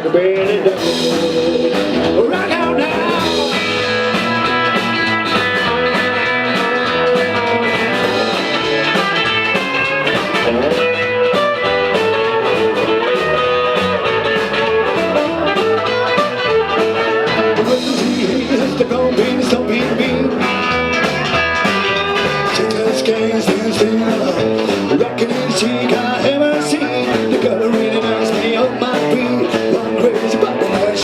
rockabilly doll. Rock out now. The gold bean is so bean bean. Just can't stand still. Rockin' in chic I haven't seen. The color really knocks me off my feet. One crazy about the night.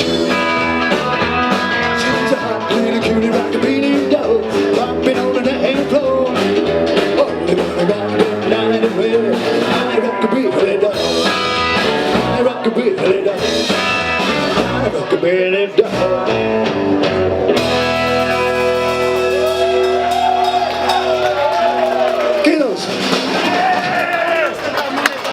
She's a hot little cutie rockabilly doll, popping on the dance floor. Oh, you wanna rock the night away? I rockabilly doll. I rockabilly doll.